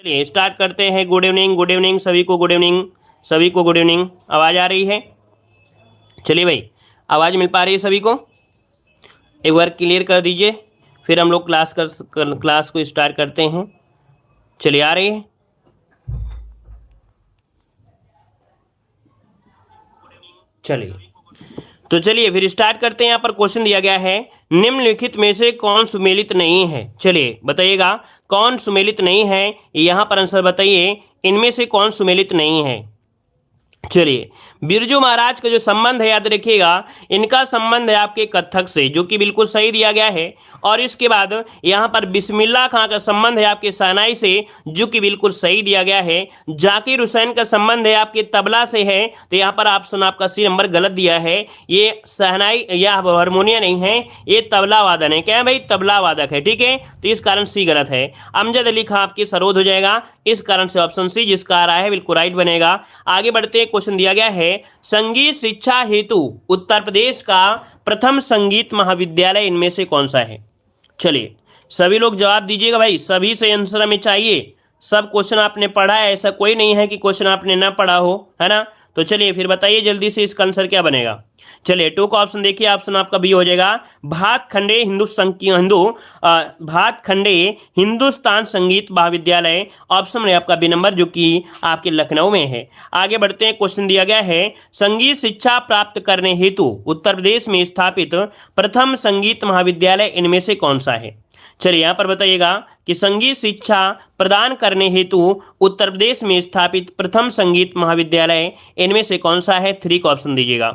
चलिए स्टार्ट करते हैं। गुड इवनिंग सभी को, गुड इवनिंग सभी को, गुड इवनिंग। आवाज़ आ रही है? चलिए भाई, आवाज़ मिल पा रही है सभी को? एक बार क्लियर कर दीजिए, फिर हम लोग क्लास को स्टार्ट करते हैं। चलिए, आ रही है? चलिए, तो चलिए फिर स्टार्ट करते हैं। यहाँ पर क्वेश्चन दिया गया है, निम्नलिखित में से कौन सुमेलित नहीं है? चलिए बताइएगा, कौन सुमेलित नहीं है? यहाँ पर आंसर बताइए, इनमें से कौन सुमेलित नहीं है? चलिए, बिरजू महाराज का जो संबंध है, याद रखिएगा, इनका संबंध है आपके कत्थक से, जो कि बिल्कुल सही दिया गया है। और इसके बाद यहाँ पर बिस्मिल्लाह खां का संबंध है आपके शहनाई से, जो कि बिल्कुल सही दिया गया है। जाकिर हुसैन का संबंध है आपके तबला से है, तो यहाँ पर ऑप्शन आपका सी नंबर गलत दिया है। ये शहनाई या हारमोनिया नहीं है, ये तबला वादन है। क्या है भाई? तबला वादक है, ठीक है। तो इस कारण सी गलत है। अमजद अली खां आपके सरोद हो जाएगा, इस कारण से ऑप्शन सी जिसका आ रहा है बिल्कुल राइट बनेगा। आगे बढ़ते हैं, क्वेश्चन दिया गया है, संगीत शिक्षा हेतु उत्तर प्रदेश का प्रथम संगीत महाविद्यालय इनमें से कौन सा है? चलिए सभी लोग जवाब दीजिएगा भाई, सभी से आंसर हमें चाहिए। सब क्वेश्चन आपने पढ़ा है, ऐसा कोई नहीं है कि क्वेश्चन आपने ना पढ़ा हो, है ना? तो चलिए फिर बताइए जल्दी से, इसका आंसर क्या बनेगा? चलिए टू का ऑप्शन देखिए, ऑप्शन आपका बी हो जाएगा, भातखंडे हिंदुस्तान संगीत महाविद्यालय। ऑप्शन है आपका बी नंबर, जो कि आपके लखनऊ में है। आगे बढ़ते हैं, क्वेश्चन दिया गया है, संगीत शिक्षा प्राप्त करने हेतु उत्तर प्रदेश में स्थापित प्रथम संगीत महाविद्यालय इनमें से कौन सा है? चलिए यहाँ पर बताइएगा कि संगीत शिक्षा प्रदान करने हेतु उत्तर प्रदेश में स्थापित प्रथम संगीत महाविद्यालय इनमें से कौन सा है? थ्री का ऑप्शन दीजिएगा।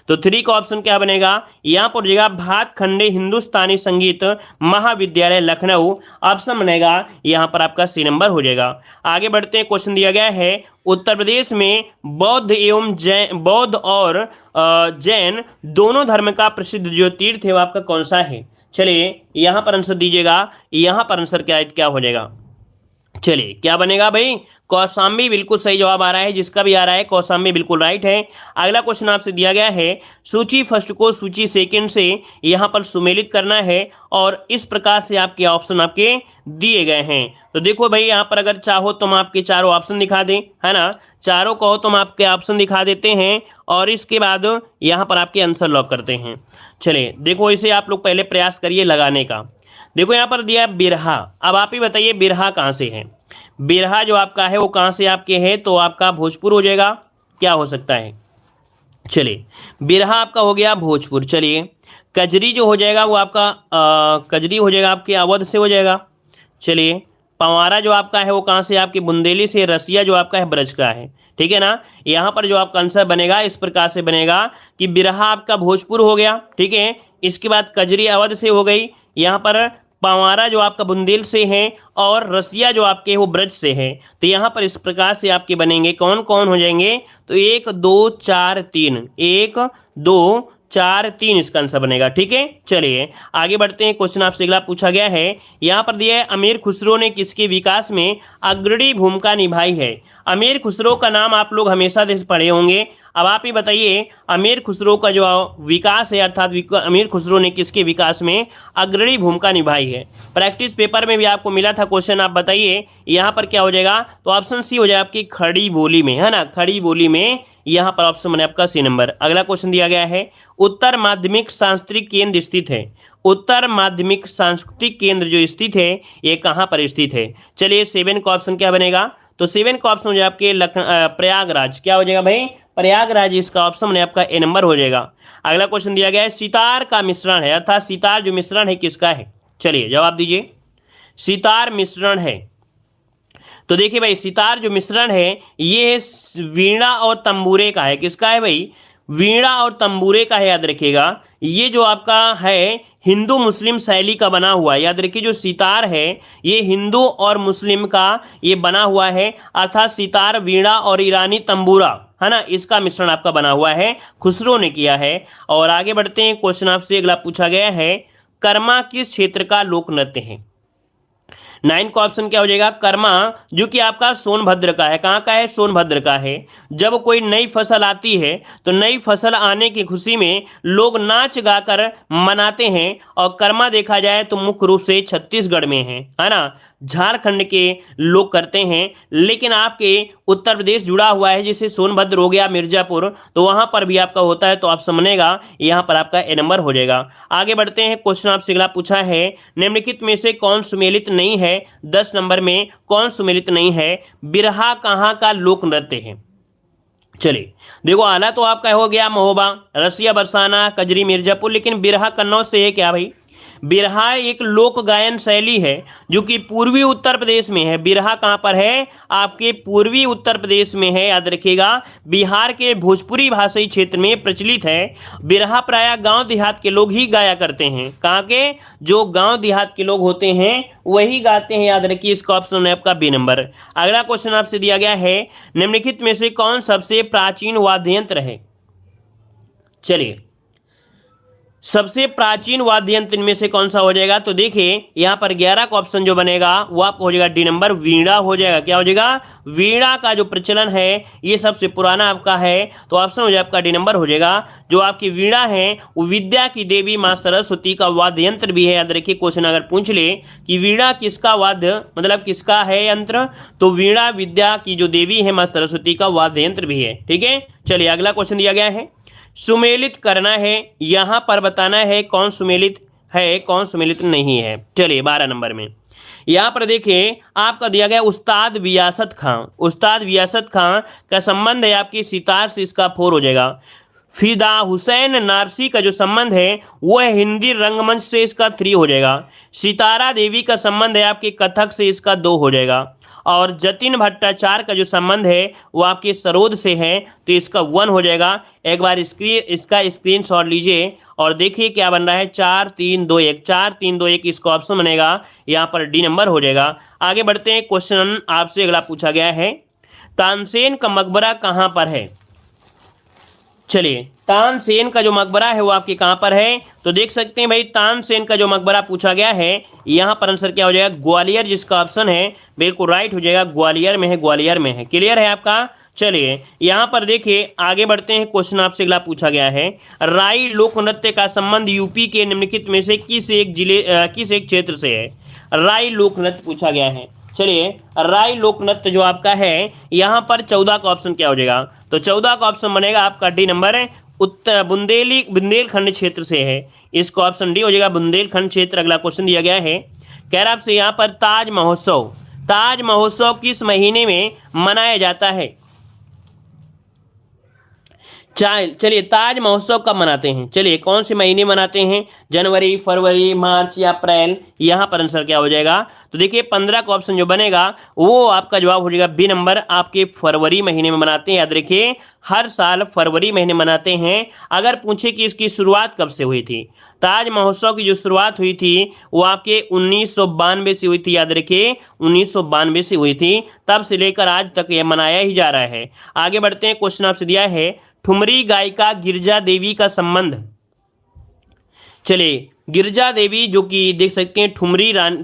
तो थ्री का ऑप्शन क्या बनेगा? यहाँ पर हो भातखंडे हिंदुस्तानी संगीत महाविद्यालय लखनऊ। ऑप्शन बनेगा यहाँ पर आपका सी नंबर हो जाएगा। आगे बढ़ते हैं, क्वेश्चन दिया गया है, उत्तर प्रदेश में बौद्ध और जैन दोनों धर्म का प्रसिद्ध जो तीर्थ है वो आपका कौन सा है? चलिए यहाँ पर आंसर दीजिएगा, यहाँ पर आंसर क्या हो जाएगा? चलिए क्या बनेगा भाई? कौशाम्बी बिल्कुल सही जवाब आ रहा है, जिसका भी आ रहा है कौशाम्बी बिल्कुल राइट है। अगला क्वेश्चन आपसे दिया गया है, सूची फर्स्ट को सूची सेकंड से यहाँ पर सुमेलित करना है, और इस प्रकार से आपके ऑप्शन आपके दिए गए हैं। तो देखो भाई, यहाँ पर अगर चाहो तो हम आपके चारों ऑप्शन दिखा दें, है ना? चारों कहो तो हम आपके ऑप्शन दिखा देते हैं, और इसके बाद यहाँ पर आपके आंसर लॉक करते हैं। चलिए देखो, इसे आप लोग पहले प्रयास करिए लगाने का। देखो यहाँ पर दिया है बिरहा। अब आप ही बताइए बिरहा कहाँ से है? बिरहा जो आपका है वो कहाँ से आपके है? तो आपका भोजपुर हो जाएगा, क्या हो सकता है? चलिए बिरहा आपका हो गया भोजपुर। चलिए कजरी जो हो जाएगा वो आपका कजरी हो जाएगा आपके अवध से हो जाएगा। चलिए पंवारा जो आपका है वो कहाँ से? आपके बुंदेली से। रसिया जो आपका है ब्रज का है, ठीक है ना? यहाँ पर जो आपका आंसर बनेगा इस प्रकार से बनेगा कि बिरहा आपका भोजपुर हो गया, ठीक है। इसके बाद कजरी अवध से हो गई, यहाँ पर पंवारा जो आपका बुंदेल से है, और रसिया जो आपके वो ब्रज से है। तो यहाँ पर इस प्रकार से आपके बनेंगे, कौन कौन हो जाएंगे? तो 1 2 4 3, 1 2 4 3 इसका आंसर बनेगा, ठीक है। चलिए आगे बढ़ते हैं, क्वेश्चन आपसे अगला पूछा गया है, यहाँ पर दिया है, अमीर खुसरो ने किसके विकास में अग्रणी भूमिका निभाई है? अमीर खुसरो का नाम आप लोग हमेशा से पढ़े होंगे। अब आप ही बताइए, अमीर खुसरो का जो विकास है, अर्थात अमीर खुसरो ने किसके विकास में अग्रणी भूमिका निभाई है? प्रैक्टिस पेपर में भी आपको मिला था क्वेश्चन, आप बताइए यहाँ पर क्या हो जाएगा? तो ऑप्शन सी हो जाएगा आपकी खड़ी बोली में, है ना? खड़ी बोली में यहाँ पर ऑप्शन बने आपका सी नंबर। अगला क्वेश्चन दिया गया है, उत्तर माध्यमिक सांस्कृतिक केंद्र स्थित है। उत्तर माध्यमिक सांस्कृतिक केंद्र जो स्थित है ये कहाँ पर स्थित है? चलिए 7 का ऑप्शन क्या बनेगा? तो 7 का ऑप्शन हो जाएगा आपके प्रयागराज। क्या हो जाएगा भाई? प्रयागराज, इसका ऑप्शन बने आपका ए नंबर हो जाएगा। अगला क्वेश्चन दिया गया है, सितार का मिश्रण है, अर्थात सितार जो मिश्रण है किसका है? चलिए जवाब दीजिए। सितार मिश्रण है, तो देखिए भाई सितार जो मिश्रण है ये है वीणा और तंबूरे का है। किसका है भाई? वीणा और तंबूरे का है, याद रखिएगा। ये जो आपका है हिंदू मुस्लिम शैली का बना हुआ है, याद रखिए। जो सितार है ये हिंदू और मुस्लिम का ये बना हुआ है, अर्थात सितार, वीणा और ईरानी तंबूरा, है ना? इसका मिश्रण आपका बना हुआ है, खुसरो ने किया है। और आगे बढ़ते हैं, क्वेश्चन आपसे अगला पूछा गया है, कर्मा किस क्षेत्र का लोक नृत्य है? 9 का ऑप्शन क्या हो जाएगा? कर्मा जो कि आपका सोनभद्र का है। कहाँ का है? सोनभद्र का है। जब कोई नई फसल आती है तो नई फसल आने की खुशी में लोग नाच गाकर मनाते हैं, और कर्मा देखा जाए तो मुख्य रूप से छत्तीसगढ़ में है ना? झारखंड के लोग करते हैं, लेकिन आपके उत्तर प्रदेश जुड़ा हुआ है, जैसे सोनभद्र हो गया, मिर्जापुर, तो वहां पर भी आपका होता है, तो ऑप्शन बनेगा यहां पर आपका ए नंबर हो जाएगा। आगे बढ़ते हैं, क्वेश्चन आपसे अगला पूछा है, निम्नलिखित में से कौन सुमेलित नहीं है? 10 नंबर में कौन सुमेलित नहीं है? बिरहा कहाँ का लोक नृत्य है? चलिए देखो, आला तो आपका हो गया महोबा, रसिया बरसाना, कजरी मिर्जापुर, लेकिन बिरहा कन्नौज से है क्या भाई? बिरहा एक लोक गायन शैली है जो कि पूर्वी उत्तर प्रदेश में है। बिरहा कहाँ पर है? आपके पूर्वी उत्तर प्रदेश में है, याद रखिएगा। बिहार के भोजपुरी भाषाई क्षेत्र में प्रचलित है। बिरहा प्रायः गांव देहात के लोग ही गाया करते हैं। कहाँ के? जो गांव देहात के लोग होते हैं वही गाते हैं, याद रखिए। इसका ऑप्शन है आपका बी नंबर। अगला क्वेश्चन आपसे दिया गया है, निम्नलिखित में से कौन सबसे प्राचीन वाद्य यंत्र है? चलिए, सबसे प्राचीन वाद्य यंत्र इनमें से कौन सा हो जाएगा? तो देखिए यहां पर 11 का ऑप्शन जो बनेगा वो आपको हो जाएगा डी नंबर, वीणा हो जाएगा। क्या हो जाएगा? वीणा का जो प्रचलन है ये सबसे पुराना आपका है, तो ऑप्शन हो जाएगा आपका डी नंबर हो जाएगा। जो आपकी वीणा है वो विद्या की देवी माँ सरस्वती का वाद्य यंत्र भी है। याद रखिए, क्वेश्चन अगर पूछ ले कि वीणा किसका वाद्य मतलब किसका है यंत्र, तो वीणा विद्या की जो देवी है माँ सरस्वती का वाद्य यंत्र भी है। ठीक है, चलिए अगला क्वेश्चन दिया गया है, सुमेलित करना है, यहां पर बताना है कौन सुमेलित है कौन सुमेलित नहीं है। चलिए 12 नंबर में यहां पर देखिए आपका दिया गया उस्ताद वियासत खां। उस्ताद वियासत खां का संबंध है आपकी सितार से, इसका 4 हो जाएगा। फिदा हुसैन नारसी का जो संबंध है वो है हिंदी रंगमंच से, इसका 3 हो जाएगा। सितारा देवी का संबंध है आपके कथक से, इसका 2 हो जाएगा। और जतिन भट्टाचार्य का जो संबंध है वो आपके सरोद से है, तो इसका 1 हो जाएगा। एक बार इसका स्क्रीनशॉट लीजिए और देखिए क्या बन रहा है, 4 3 2 1, 4 3 2 1 इसका ऑप्शन बनेगा, यहाँ पर डी नंबर हो जाएगा। आगे बढ़ते हैं, क्वेश्चन आपसे अगला पूछा गया है, तानसेन का मकबरा कहाँ पर है? चलिए, तानसेन का जो मकबरा है वो आपके कहाँ पर है? तो देख सकते हैं भाई, तानसेन का जो मकबरा पूछा गया है यहाँ पर आंसर क्या हो जाएगा? ग्वालियर, जिसका ऑप्शन है बिल्कुल राइट हो जाएगा। ग्वालियर में है, ग्वालियर में है। क्लियर है आपका? चलिए यहाँ पर देखिए आगे बढ़ते हैं, क्वेश्चन आपसे अगला पूछा गया है, राई लोक नृत्य का संबंध यूपी के निम्नलिखित में से किस एक क्षेत्र से है? राई लोक नृत्य पूछा गया है। चलिए, राई लोक नृत्य जो आपका है यहाँ पर 14 का ऑप्शन क्या हो जाएगा? तो 14 का ऑप्शन बनेगा आपका डी नंबर है, उत्तर बुंदेलखंड क्षेत्र से है, इसका ऑप्शन डी हो जाएगा, बुंदेलखंड क्षेत्र। अगला क्वेश्चन दिया गया है, कह रहा आपसे यहाँ पर ताज महोत्सव किस महीने में मनाया जाता है? चलिए, ताज महोत्सव कब मनाते हैं? चलिए, कौन से महीने मनाते हैं? जनवरी, फरवरी, मार्च या अप्रैल? यहाँ पर आंसर क्या हो जाएगा? तो देखिए 15 का ऑप्शन जो बनेगा वो आपका जवाब हो जाएगा बी नंबर, आपके फरवरी महीने में मनाते हैं। याद रखिए, हर साल फरवरी महीने मनाते हैं। अगर पूछे कि इसकी शुरुआत कब से हुई थी, ताज महोत्सव की जो शुरुआत हुई थी वो आपके 1992 से हुई थी। याद रखिए, 1992 से हुई थी, तब से लेकर आज तक यह मनाया ही जा रहा है। आगे बढ़ते हैं, क्वेश्चन आपसे दिया है, ठुमरी गायिका गिरजा देवी का संबंध। चलिए, गिरजा देवी जो कि देख सकते हैं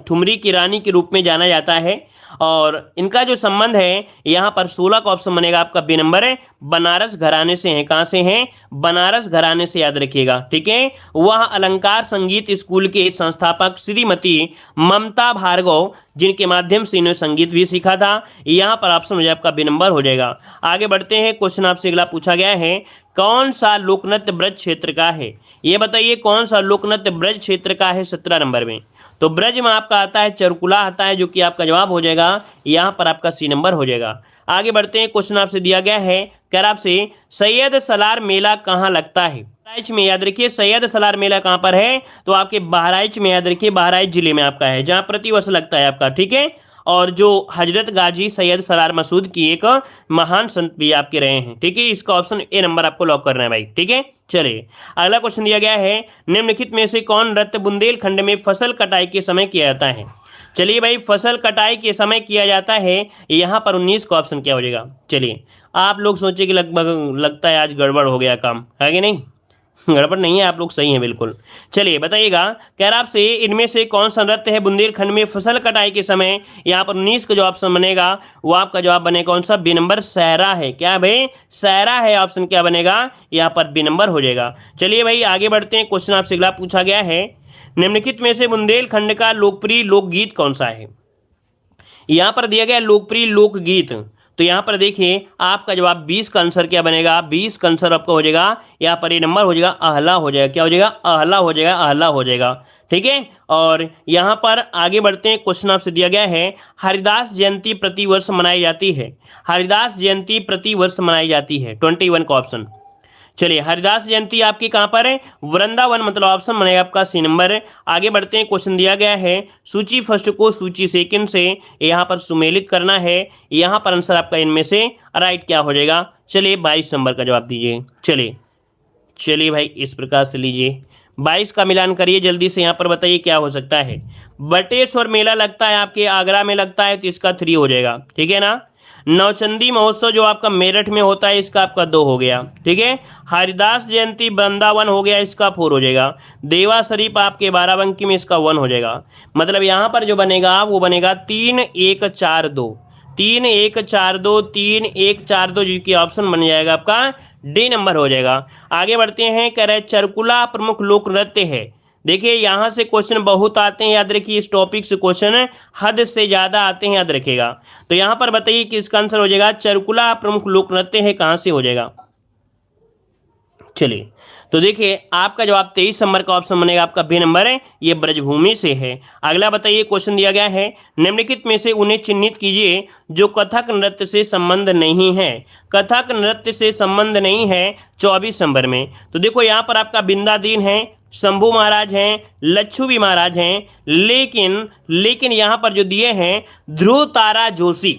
ठुमरी की रानी के रूप में जाना जाता है, और इनका जो संबंध है यहाँ पर 16 का ऑप्शन बनेगा आपका बी नंबर है, बनारस घराने से है। कहाँ से हैं? बनारस घराने से, याद रखिएगा। ठीक है, वह अलंकार संगीत स्कूल के संस्थापक श्रीमती ममता भार्गव, जिनके माध्यम से इन्होंने संगीत भी सीखा था। यहाँ पर ऑप्शन हो जाए आपका बी नंबर हो जाएगा। आगे बढ़ते हैं, क्वेश्चन आपसे अगला पूछा गया है, कौन सा लोकनृत्य ब्रज क्षेत्र का है? ये बताइए कौन सा लोकनृत्य ब्रज क्षेत्र का है 17 नंबर में? तो ब्रज में आपका आता है चरकुला आता है, जो कि आपका जवाब हो जाएगा यहाँ पर आपका सी नंबर हो जाएगा। आगे बढ़ते हैं, क्वेश्चन आपसे दिया गया है, कह रहा आपसे सैयद सलार मेला कहाँ लगता है? बहराइच में। याद रखिए, सैयद सलार मेला कहाँ पर है? तो आपके बहराइच में, याद रखिए बहराइच जिले में आपका है, जहाँ प्रतिवर्ष लगता है आपका। ठीक है, और जो हजरत गाजी सैयद सलार मसूद की एक महान संत भी आपके रहे हैं। ठीक है, इसका ऑप्शन ए नंबर आपको लॉक करना है भाई। ठीक है, चलिए अगला क्वेश्चन दिया गया है, निम्नलिखित में से कौन नृत्य बुंदेलखंड में फसल कटाई के समय किया जाता है? चलिए भाई, फसल कटाई के समय किया जाता है, यहाँ पर 19 का ऑप्शन क्या हो जाएगा? चलिए, आप लोग सोचे कि लगभग लगता है आज गड़बड़ हो गया काम, है कि नहीं? गड़बड़ नहीं है, आप लोग सही हैं बिल्कुल। चलिए बताइएगा, कह रहा आपसे इनमें से कौन सा नृत्य है बुंदेलखंड में फसल कटाई के समय? यहाँ पर 19 का जो ऑप्शन बनेगा वो आपका जवाब बनेगा कौन सा? बी नंबर, सहरा है। क्या भाई? सहरा है, ऑप्शन क्या बनेगा? यहाँ पर बी नंबर हो जाएगा। चलिए भाई आगे बढ़ते हैं, क्वेश्चन आपसे अगला पूछा गया है, निम्नलिखित में से बुंदेलखंड का लोकप्रिय लोकगीत कौन सा है? यहाँ पर दिया गया लोकप्रिय लोकगीत, तो यहाँ पर देखिए आपका जवाब 20 का आंसर क्या बनेगा, 20 का आंसर आपका हो जाएगा, यहाँ पर ये नंबर हो जाएगा अहला हो जाएगा, क्या हो जाएगा, अहला हो जाएगा, अहला हो जाएगा। ठीक है, और यहाँ पर आगे बढ़ते हैं। क्वेश्चन आपसे दिया गया है हरिदास जयंती प्रतिवर्ष मनाई जाती है, हरिदास जयंती प्रतिवर्ष मनाई जाती है, 21 का ऑप्शन। चलिए, हरिदास जयंती आपकी कहाँ पर है, वृंदावन, मतलब ऑप्शन बनेगा आपका सी नंबर। आगे बढ़ते हैं। क्वेश्चन दिया गया है सूची फर्स्ट को सूची सेकंड से यहाँ पर सुमेलित करना है, यहाँ पर आंसर आपका इनमें से राइट क्या हो जाएगा। चलिए 22 नंबर का जवाब दीजिए। चलिए चलिए भाई, इस प्रकार से लीजिए, 22 का मिलान करिए जल्दी से, यहाँ पर बताइए क्या हो सकता है। बटेश्वर मेला लगता है आपके आगरा में लगता है, तो इसका 3 हो जाएगा। ठीक है ना। नौचंदी महोत्सव जो आपका मेरठ में होता है, इसका आपका 2 हो गया। ठीक है। हरिदास जयंती वृंदावन हो गया, इसका 4 हो जाएगा। देवा शरीफ आपके बाराबंकी में, इसका 1 हो जाएगा। मतलब यहाँ पर जो बनेगा वो बनेगा 3 1 4 2, 3 1 4 2, 3 1 4 2, जिसकी ऑप्शन बन जाएगा आपका डी नंबर हो जाएगा। आगे बढ़ते हैं। कह रहे चरकुला प्रमुख लोक नृत्य है। देखिए यहाँ से क्वेश्चन बहुत आते हैं, याद रखिए, इस टॉपिक से क्वेश्चन हद से ज़्यादा आते हैं, याद रखिएगा। तो यहाँ पर बताइए कि इसका आंसर हो जाएगा चरकुला प्रमुख लोक नृत्य है, कहाँ से हो जाएगा। चलिए, तो देखिए आपका जवाब 23 नंबर का ऑप्शन बनेगा, आपका बी नंबर है, ये ब्रजभूमि से है। अगला बताइए, क्वेश्चन दिया गया है निम्नलिखित में से उन्हें चिन्हित कीजिए जो कथक नृत्य से संबंध नहीं है। कथक नृत्य से संबंध नहीं है 24 नंबर में। तो देखो यहाँ पर आपका बिंदादीन है, शंभू महाराज हैं, लच्छुवी महाराज हैं, लेकिन यहाँ पर जो दिए हैं ध्रुव तारा जोशी,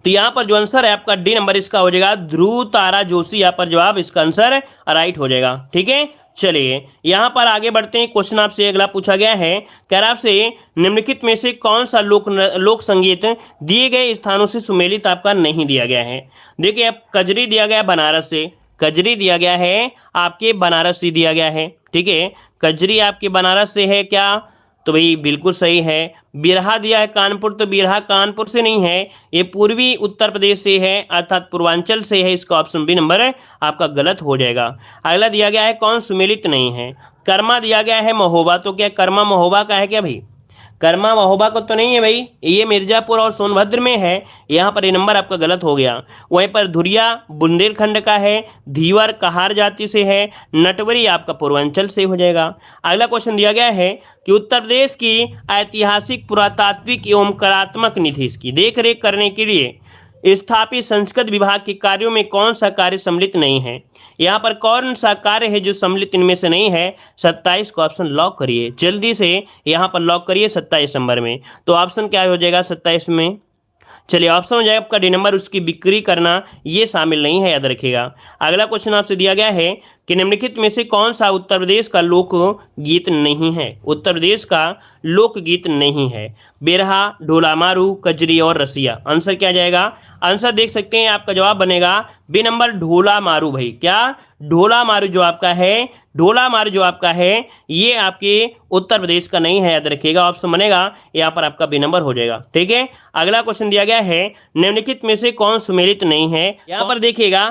तो यहाँ पर जो आंसर है आपका डी नंबर इसका हो जाएगा ध्रुव तारा जोशी, यहाँ पर जवाब इसका आंसर राइट हो जाएगा। ठीक है। चलिए यहाँ पर आगे बढ़ते हैं। क्वेश्चन आपसे अगला पूछा गया है, कह रहा आपसे निम्नलिखित में से कौन सा लोक संगीत दिए गए स्थानों से सुमेलित आपका नहीं दिया गया है। देखिए अब कजरी दिया गया बनारस से, कजरी दिया गया है आपके बनारस से दिया गया है। ठीक है, कजरी आपके बनारस से है क्या, तो भाई बिल्कुल सही है। बिरहा दिया है कानपुर, तो बिरहा कानपुर से नहीं है, ये पूर्वी उत्तर प्रदेश से है, अर्थात पूर्वांचल से है, इसका ऑप्शन बी नंबर है आपका गलत हो जाएगा। अगला दिया गया है कौन सुमेलित नहीं है। कर्मा दिया गया है महोबा, तो क्या कर्मा महोबा का है क्या भाई, कर्मा महोबा को तो नहीं है भाई, ये मिर्जापुर और सोनभद्र में है, यहाँ पर ये नंबर आपका गलत हो गया। वहीं पर धुरिया बुंदेलखंड का है, धीवर कहार जाति से है, नटवरी आपका पूर्वांचल से हो जाएगा। अगला क्वेश्चन दिया गया है कि उत्तर प्रदेश की ऐतिहासिक पुरातात्विक एवं कलात्मक निधि की देख रेख करने के लिए स्थापित संस्कृत विभाग के कार्यों में कौन सा कार्य सम्मिलित नहीं है। यहाँ पर कौन सा कार्य है जो सम्मिलित इनमें से नहीं है। 27 को ऑप्शन लॉक करिए जल्दी से, यहाँ पर लॉक करिए 27 नंबर में। तो ऑप्शन क्या हो जाएगा 27 में, चलिए ऑप्शन हो जाएगा आपका डी नंबर, उसकी बिक्री करना ये शामिल नहीं है, याद रखिएगा। अगला क्वेश्चन आपसे दिया गया है कि निम्नलिखित में से कौन सा उत्तर प्रदेश का लोक गीत नहीं है। उत्तर प्रदेश का लोक गीत नहीं है। बेरहा, ढोला मारू, कजरी और रसिया, आंसर क्या जाएगा। आंसर देख सकते हैं, आपका जवाब बनेगा बी नंबर ढोला मारू। भाई क्या, ढोला मारू जो आपका है, ढोला मारू जो आपका है ये आपके उत्तर प्रदेश का नहीं है, याद रखिएगा। ऑप्शन बनेगा यहाँ पर आपका बी नंबर हो जाएगा। ठीक है। अगला क्वेश्चन दिया गया है निम्नलिखित में से कौन सुमेलित नहीं है। यहाँ पर देखिएगा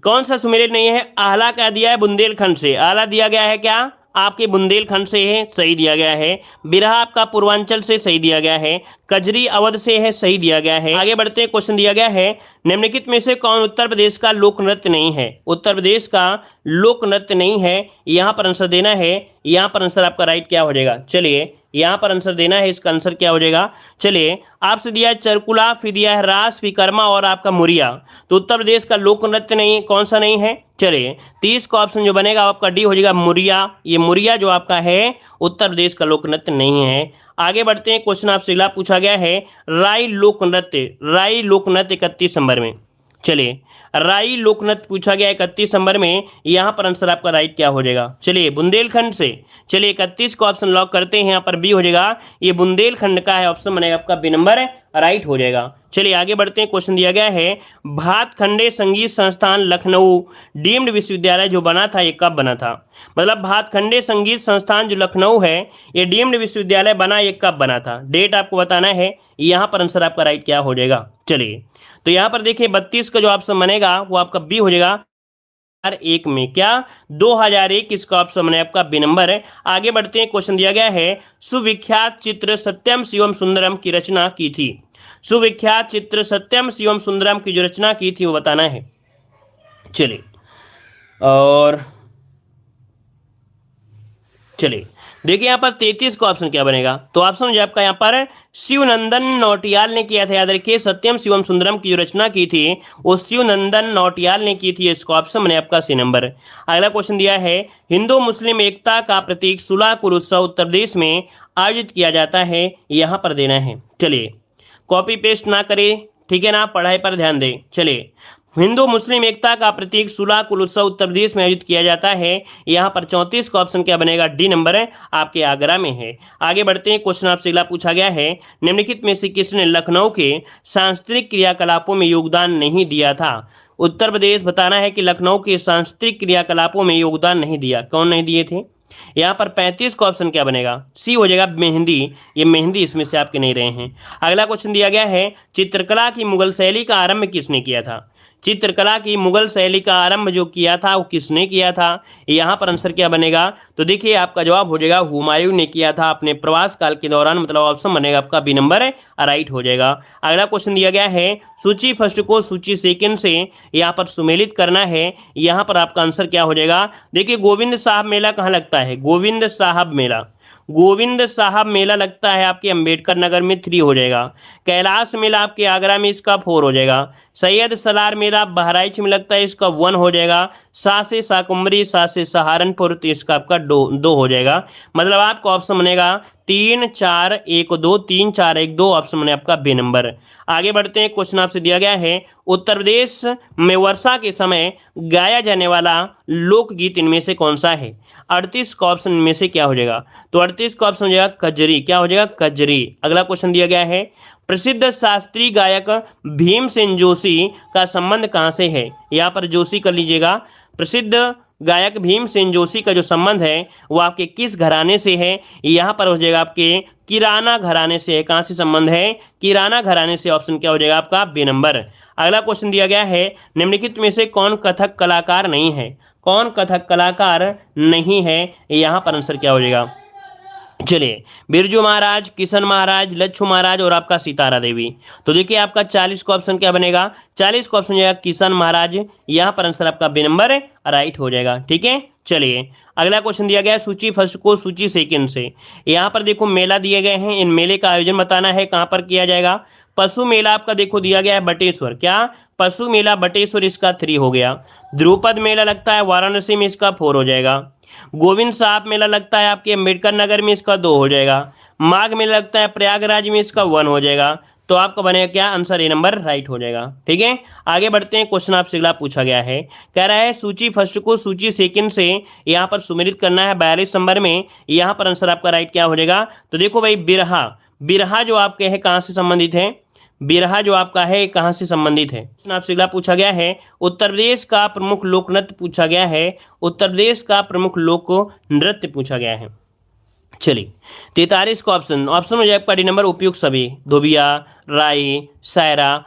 कौन सा सुमेलित नहीं है। आला का दिया है बुंदेलखंड से, आला दिया गया है क्या आपके बुंदेलखंड से है, सही दिया गया है। बिरहा आपका पूर्वांचल से, सही दिया गया है। कजरी अवध से है, सही दिया गया है। आगे बढ़ते हैं। क्वेश्चन दिया गया है निम्नलिखित में से कौन उत्तर प्रदेश का लोक नृत्य नहीं है। उत्तर प्रदेश का लोक नृत्य नहीं है, यहाँ पर आंसर देना है। यहाँ पर आंसर आपका राइट क्या हो जाएगा, चलिए यहाँ पर आंसर देना है, इसका आंसर क्या हो जाएगा। चलिए आपसे दिया है चरकुला, फिर दिया है रास, विकर्मा और आपका मुरिया। तो उत्तर प्रदेश का लोक नृत्य नहीं, कौन सा नहीं है। चलिए 30 का ऑप्शन जो बनेगा आपका डी हो जाएगा मुरिया। ये मुरिया जो आपका है उत्तर प्रदेश का लोक नृत्य नहीं है। आगे बढ़ते हैं। क्वेश्चन आपसे अगला पूछा गया है राई लोक नृत्य, राई लोक नृत्य 31 नंबर में। चलिए राई लोक नृत्य पूछा गया 31 नंबर में, यहाँ पर आंसर आपका राइट क्या हो जाएगा। चलिए बुंदेलखंड से, चलिए 31 को ऑप्शन लॉक करते हैं, यहाँ पर बी हो जाएगा, ये बुंदेलखंड का है, ऑप्शन बनेगा आपका बी नंबर राइट हो जाएगा। चलिए आगे बढ़ते हैं। क्वेश्चन दिया गया है भातखंडे संगीत संस्थान लखनऊ डीम्ड विश्वविद्यालय जो बना था ये कब बना था। मतलब भातखंडे संगीत संस्थान जो लखनऊ है ये डीम्ड विश्वविद्यालय बना, ये कब बना था, डेट आपको बताना है। यहाँ पर आंसर आपका राइट क्या हो जाएगा। चलिए तो यहाँ पर देखिए 32 का जो ऑप्शन बनेगा वो आपका बी हो जाएगा, एक में, क्या 2001 इसका ऑप्शन है आपका बी नंबर है। आगे बढ़ते हैं, क्वेश्चन दिया गया है सुविख्यात चित्र सत्यम शिवम सुंदरम की रचना की थी। सुविख्यात चित्र सत्यम शिवम सुंदरम की जो रचना की थी वो बताना है। चलिए और चलिए देखिए यहाँ पर 33 का ऑप्शन क्या बनेगा, तो ऑप्शन जो आपका यहाँ पर शिवनंदन नौटियाल ने किया था। याद रखिए सत्यम शिवम सुंदरम की जो रचना की थी वो शिवनंदन नौटियाल ने की थी, इसका ऑप्शन बने आपका सी नंबर। अगला क्वेश्चन दिया है हिंदू मुस्लिम एकता का प्रतीक सुलाकुर उत्सव उत्तर प्रदेश में आयोजित किया जाता है, यहाँ पर देना है। चलिए कॉपी पेस्ट ना करें, ठीक है ना, पढ़ाई पर ध्यान दें। चलिए हिंदू मुस्लिम एकता का प्रतीक सुलाकुल उत्सव उत्तर प्रदेश में आयोजित किया जाता है, यहाँ पर 34 का ऑप्शन क्या बनेगा, डी नंबर है, आपके आगरा में है। आगे बढ़ते हैं, क्वेश्चन आपसे अगला पूछा गया है निम्नलिखित में से किसने लखनऊ के सांस्कृतिक क्रियाकलापों में योगदान नहीं दिया था। उत्तर प्रदेश बताना है कि लखनऊ के सांस्कृतिक क्रियाकलापों में योगदान नहीं दिया, कौन नहीं दिए थे। यहाँ पर 35 का ऑप्शन क्या बनेगा, सी हो जाएगा मेहंदी, ये मेहंदी इसमें से आपके नहीं रहे हैं। अगला क्वेश्चन दिया गया है चित्रकला की मुगल शैली का आरंभ किसने किया था। चित्रकला की मुगल शैली का आरंभ जो किया था वो किसने किया था, यहाँ पर आंसर क्या बनेगा, तो देखिए आपका जवाब हो जाएगा हुमायूं ने किया था अपने प्रवास काल के दौरान, मतलब ऑप्शन बनेगा आपका बी नंबर है, राइट हो जाएगा। अगला क्वेश्चन दिया गया है सूची फर्स्ट को सूची सेकंड से यहाँ पर सुमेलित करना है, यहाँ पर आपका आंसर क्या हो जाएगा। देखिए गोविंद साहब मेला कहाँ लगता है, गोविंद साहब मेला, गोविंद साहब मेला लगता है आपके अंबेडकर नगर में, 3 हो जाएगा। कैलाश मेला आपके आगरा में, इसका 4 हो जाएगा। सैयद सलार मेला बहराइच में लगता है, इसका 1 हो जाएगा। शाह से शाकुम्भरी, शाह से सहारनपुर, तो इसका आपका 2 हो जाएगा। मतलब आपका ऑप्शन बनेगा 3 4 1 2, 3 4 1 2, ऑप्शन बने आपका बी नंबर। आगे बढ़ते हैं, क्वेश्चन आपसे दिया गया है उत्तर प्रदेश में वर्षा के समय गाया जाने वाला लोकगीत इनमें से कौन सा है। 38 का ऑप्शन में से क्या हो जाएगा, तो 38 का ऑप्शन हो जाएगा कजरी, क्या हो जाएगा, कजरी। अगला क्वेश्चन दिया गया है प्रसिद्ध शास्त्रीय गायक भीमसेन जोशी का संबंध कहाँ से है, यहाँ पर जोशी कर लीजिएगा। प्रसिद्ध गायक भीमसेन जोशी का जो संबंध है वो आपके किस घराने से है, यहाँ पर हो जाएगा आपके किराना घराने से है। कहाँ से संबंध है, किराना घराने से, ऑप्शन क्या हो जाएगा आपका बी नंबर। अगला क्वेश्चन दिया गया है निम्नलिखित में से कौन कथक कलाकार नहीं है, कौन कथक कलाकार नहीं है, यहाँ पर आंसर क्या हो जाएगा। चलिए बिरजू महाराज, किशन महाराज, लच्छू महाराज और आपका सितारा देवी। तो देखिए आपका 40 का ऑप्शन क्या बनेगा, 40 का ऑप्शन हो जाएगा किशन महाराज, यहाँ पर आंसर आपका बी नंबर है, राइट हो जाएगा। ठीक है, चलिए अगला क्वेश्चन दिया गया है सूची फर्स्ट को सूची सेकंड से। यहाँ पर देखो मेला दिए गए हैं, इन मेले का आयोजन बताना है कहाँ पर किया जाएगा। पशु मेला आपका देखो दिया गया है बटेश्वर, क्या पशु मेला बटेश्वर, इसका 3 हो गया। ध्रुपद मेला लगता है वाराणसी में, इसका 4 हो जाएगा। गोविंद साहब मेला लगता है आपके अम्बेडकर नगर में, इसका 2 हो जाएगा। माघ मेला लगता है प्रयागराज में, इसका 1 हो जाएगा। तो आपका बनेगा क्या आंसर, ए नंबर राइट हो जाएगा। ठीक है, आगे बढ़ते हैं, क्वेश्चन आपसे अगला पूछा गया है, कह रहा है सूची फर्स्ट को सूची सेकंड से यहाँ पर सुमेलित करना है 42 नंबर में, यहाँ पर आंसर आपका राइट क्या हो जाएगा। तो देखो भाई बिरहा, बिरहा जो आपके है कहाँ से संबंधित है, बिरहा जो आपका है कहाँ से संबंधित है। आपसे अगला पूछा गया है उत्तर प्रदेश का प्रमुख लोक नृत्य पूछा गया है, उत्तर प्रदेश का प्रमुख लोक नृत्य पूछा गया है। चलिए 43 का ऑप्शन हो जाए आपका डी नंबर उपयुक्त सभी, धोबिया, राई, सायरा।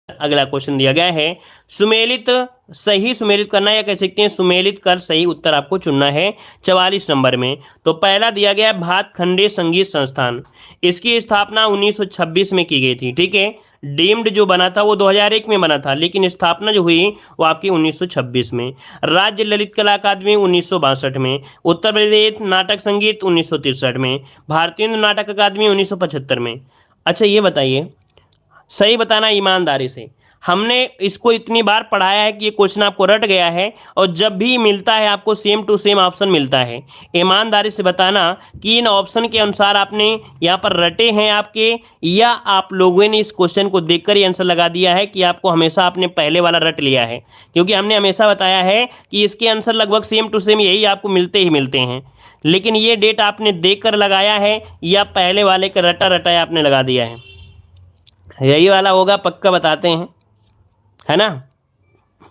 अगला क्वेश्चन दिया गया है सुमेलित, सही सुमेलित करना या कह सकते हैं सुमेलित कर सही उत्तर आपको चुनना है 44 नंबर में। तो पहला दिया गया है भातखंडे संगीत संस्थान, इसकी स्थापना 1926 में की गई थी। ठीक है, डीम्ड जो बना था वो 2001 में बना था, लेकिन स्थापना जो हुई वो आपकी 1926 में। राज्य ललित कला अकादमी 1962 में, उत्तर प्रदेश नाटक संगीत 1963 में, भारतीय नाटक अकादमी 1975 में। अच्छा ये बताइए, सही बताना ईमानदारी से, हमने इसको इतनी बार पढ़ाया है कि ये क्वेश्चन आपको रट गया है, और जब भी मिलता है आपको सेम टू सेम ऑप्शन मिलता है। ईमानदारी से बताना कि इन ऑप्शन के अनुसार आपने यहाँ पर रटे हैं आपके, या आप लोगों ने इस क्वेश्चन को देखकर ही आंसर लगा दिया है कि आपको हमेशा आपने पहले वाला रट लिया है। क्योंकि हमने हमेशा बताया है कि इसके आंसर लगभग सेम टू सेम यही आपको मिलते ही मिलते हैं, लेकिन ये डेट आपने देख कर लगाया है या पहले वाले का रटा रटाया आपने लगा दिया है, यही वाला होगा, पक्का बताते हैं, है ना,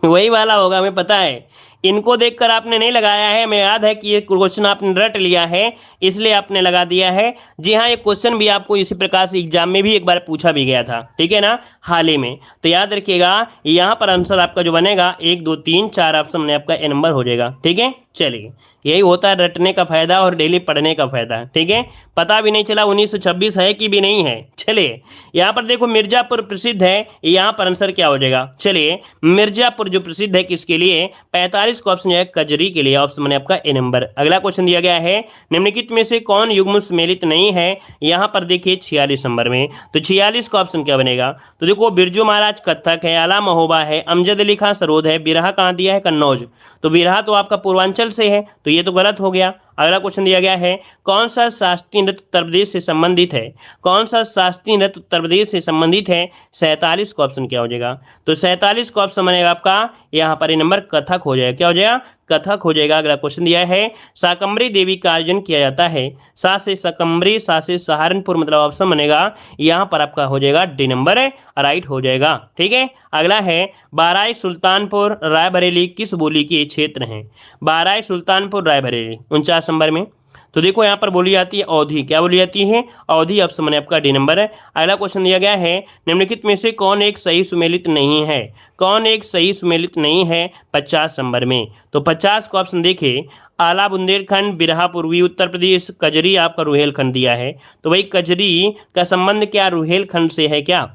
वही वाला होगा, हमें पता है। इनको देखकर आपने नहीं लगाया है, हमें याद है कि ये क्वेश्चन आपने रट लिया है इसलिए आपने लगा दिया है। जी हाँ, ये क्वेश्चन भी आपको इसी प्रकार से एग्जाम में भी एक बार पूछा भी गया था, ठीक है ना, हाल ही में। तो याद रखिएगा यहाँ पर आंसर आपका जो बनेगा 1 2 3 4 ऑप्शन में आपका ए नंबर हो जाएगा, ठीक है। चलिए, यही होता है रटने का फायदा और डेली पढ़ने का फायदा, ठीक है। पता भी नहीं चला 1926 है कि भी नहीं है। चलिए, यहाँ पर देखो मिर्जापुर प्रसिद्ध है, यहाँ पर आंसर क्या हो जाएगा। चलिए, मिर्जापुर जो प्रसिद्ध है किसके लिए, 45 का ऑप्शन है कजरी के लिए, ऑप्शन बने आपका ए नंबर। अगला क्वेश्चन दिया गया है, निम्नलिखित में से कौन युग्म सम्मिलित नहीं है। यहाँ पर देखिए 46 नंबर में, तो 46 का ऑप्शन क्या बनेगा। तो देखो बिरजू महाराज कथक है, आला महोबा है, अमजद अली खां सरोद है, बिरहा कहाँ दिया है, कन्नौज। तो बिरहा तो आपका पूर्वांचल से है, तो ये तो गलत हो गया। अगला क्वेश्चन दिया गया है, कौन सा शास्त्रीय नृत्य उत्तर प्रदेश से संबंधित है। कौन सा शास्त्रीय नृत्य उत्तर प्रदेश से संबंधित है। 47 का ऑप्शन क्या हो जाएगा। तो 47 का ऑप्शन बनेगा आपका यहाँ पर ये नंबर कथक हो जाएगा। क्या हो जाएगा, कथक हो जाएगा। अगला क्वेश्चन दिया है, शाकंभरी देवी का आयोजन किया जाता है। सा से शाकंभरी, सा से सहारनपुर, मतलब ऑप्शन बनेगा यहाँ पर आपका हो जाएगा डी नंबर राइट हो जाएगा, ठीक है। अगला है, बाराई सुल्तानपुर रायबरेली किस बोली के क्षेत्र हैं। बाराई सुल्तानपुर रायबरेली 49 नंबर में। तो देखो यहाँ पर बोली जाती है अवधी, क्या बोली जाती है, अवधी, ऑप्शन बने आपका डी नंबर है। अगला क्वेश्चन दिया गया है, निम्नलिखित में से कौन एक सही सुमेलित नहीं है। कौन एक सही सुमेलित नहीं है, 50 नंबर में। तो 50 का ऑप्शन देखिए, आला बुंदेलखंड, बिरहा पूर्वी उत्तर प्रदेश, कजरी आपका रुहेलखंड दिया है। तो भाई कजरी का संबंध क्या रुहेलखंड से है क्या,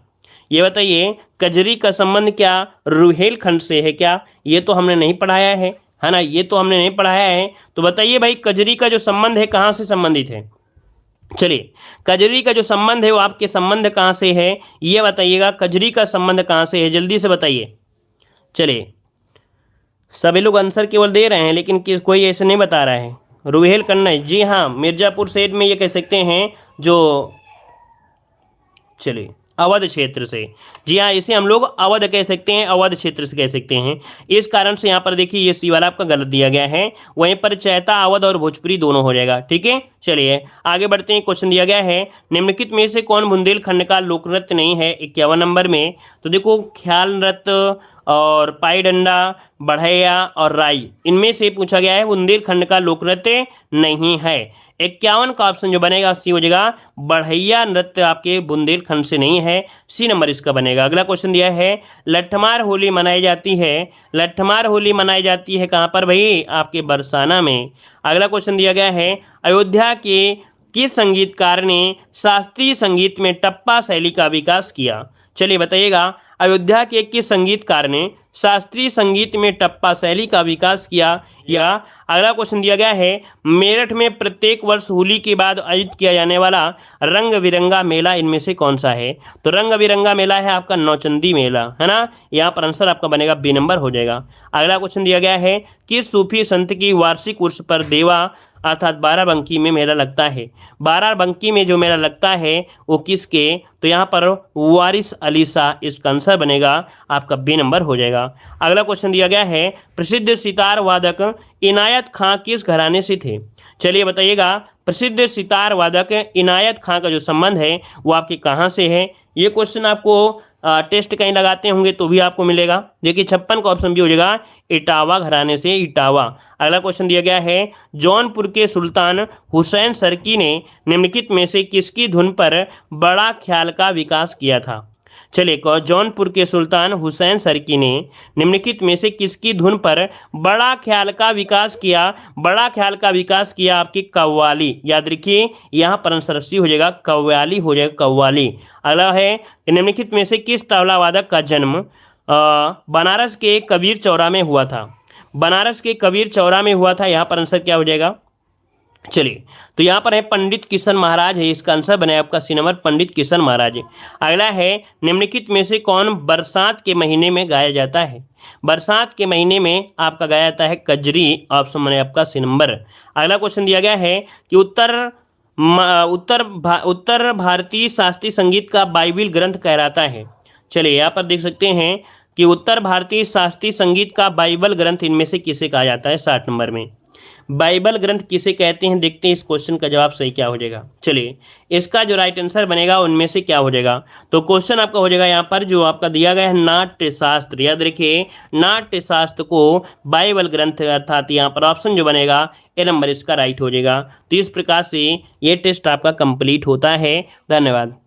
ये बताइए। कजरी का संबंध क्या रुहेलखंड से है क्या, ये तो हमने नहीं पढ़ाया है ना, ये तो हमने नहीं पढ़ाया है। तो बताइए भाई कजरी का जो संबंध है कहाँ से संबंधित है। चलिए, कजरी का जो संबंध है वो आपके संबंध कहाँ से है, ये बताइएगा। कजरी का संबंध कहाँ से है, जल्दी से बताइए। चलिए, सभी लोग आंसर केवल दे रहे हैं लेकिन कोई ऐसे नहीं बता रहा है। रुहेलखंड नहीं, जी हाँ, मिर्जापुर साइड में ये कह सकते हैं जो, चलिए अवध क्षेत्र से, जी हाँ, इसे हम लोग अवध कह सकते हैं, अवध क्षेत्र से कह सकते हैं। इस कारण से यहाँ पर देखिए ये सी वाला आपका गलत दिया गया है, वहीं पर चैता, अवध और भोजपुरी दोनों हो जाएगा, ठीक है। चलिए आगे बढ़ते हैं। क्वेश्चन दिया गया है, निम्नलिखित में से कौन बुंदेलखंड का लोक नृत्य नहीं है। 51 नंबर में। तो देखो ख्याल नृत्य और पाई डंडा, बढ़ैया और राई, इनमें से पूछा गया है बुंदेलखंड का लोक नृत्य नहीं है। 51 का ऑप्शन जो बनेगा सी हो जाएगा, बढ़ैया नृत्य आपके बुंदेलखंड से नहीं है, सी नंबर इसका बनेगा। अगला क्वेश्चन दिया है, लट्ठमार होली मनाई जाती है। लट्ठमार होली मनाई जाती है कहाँ पर भाई, आपके बरसाना में। अगला क्वेश्चन दिया गया है, अयोध्या के किस संगीतकार ने शास्त्रीय संगीत में टप्पा शैली का विकास किया। चलिए बताइएगा, अयोध्या के किस संगीतकार ने शास्त्रीय संगीत में टप्पा शैली का विकास किया। या अगला क्वेश्चन दिया गया है, मेरठ में प्रत्येक वर्ष होली के बाद आयोजित किया जाने वाला रंग बिरंगा मेला इनमें से कौन सा है। तो रंग बिरंगा मेला है आपका नौचंदी मेला, है ना। यहाँ पर आंसर आपका बनेगा बी नंबर हो जाएगा। अगला क्वेश्चन दिया गया है, किस सूफी संत की वार्षिक उर्स पर देवा अर्थात बाराबंकी में मेला लगता है। बाराबंकी में जो मेला लगता है वो किसके, तो यहाँ पर वारिस अली शाह, इसका आंसर बनेगा आपका बी नंबर हो जाएगा। अगला क्वेश्चन दिया गया है, प्रसिद्ध सितार वादक इनायत खां किस घराने से थे। चलिए बताइएगा, प्रसिद्ध सितार वादक इनायत खां का जो संबंध है वो आपके कहाँ से है। ये क्वेश्चन आपको टेस्ट कहीं लगाते होंगे तो भी आपको मिलेगा। देखिए 56 का ऑप्शन भी हो जाएगा, इटावा घराने से, इटावा। अगला क्वेश्चन दिया गया है, जौनपुर के सुल्तान हुसैन सरकी ने निम्नलिखित में से किसकी धुन पर बड़ा ख्याल का विकास किया था। चलिए, जौनपुर के सुल्तान हुसैन सरकी ने निम्नलिखित में से किसकी धुन पर बड़ा ख्याल का विकास किया। बड़ा ख्याल का विकास किया आपकी कव्वाली, याद रखिए यहाँ पर आंसर सी हो जाएगा, कव्वाली हो जाएगा, कव्वाली। अगला है, निम्नलिखित में से किस तबला वादक का जन्म बनारस के कबीर चौरा में हुआ था। बनारस के कबीर चौरा में हुआ था, यहाँ पर आंसर क्या हो जाएगा। चलिए, तो यहाँ पर है पंडित किशन महाराज है, इसका आंसर बने आपका सी नंबर, पंडित किशन महाराज। अगला है, निम्नलिखित में से कौन बरसात के महीने में गाया जाता है। बरसात के महीने में आपका गाया जाता है कजरी, ऑप्शन बने आपका सी नंबर। अगला क्वेश्चन दिया गया है कि उत्तर भारतीय शास्त्रीय संगीत का बाइबिल ग्रंथ कहलाता है। चलिए यहाँ पर देख सकते हैं कि उत्तर भारतीय शास्त्रीय संगीत का बाइबल ग्रंथ इनमें से किसे कहा जाता है, 60 नंबर में। बाइबल ग्रंथ किसे कहते हैं, देखते हैं इस क्वेश्चन का जवाब सही क्या हो जाएगा। चलिए, इसका जो राइट आंसर बनेगा उनमें से क्या हो जाएगा, तो क्वेश्चन आपका हो जाएगा यहाँ पर जो आपका दिया गया है नाट्य शास्त्र। याद रखिए, नाट्य शास्त्र को बाइबल ग्रंथ अर्थात यहाँ पर ऑप्शन जो बनेगा ए नंबर इसका राइट हो जाएगा। तो इस प्रकार से ये टेस्ट आपका कंप्लीट होता है। धन्यवाद।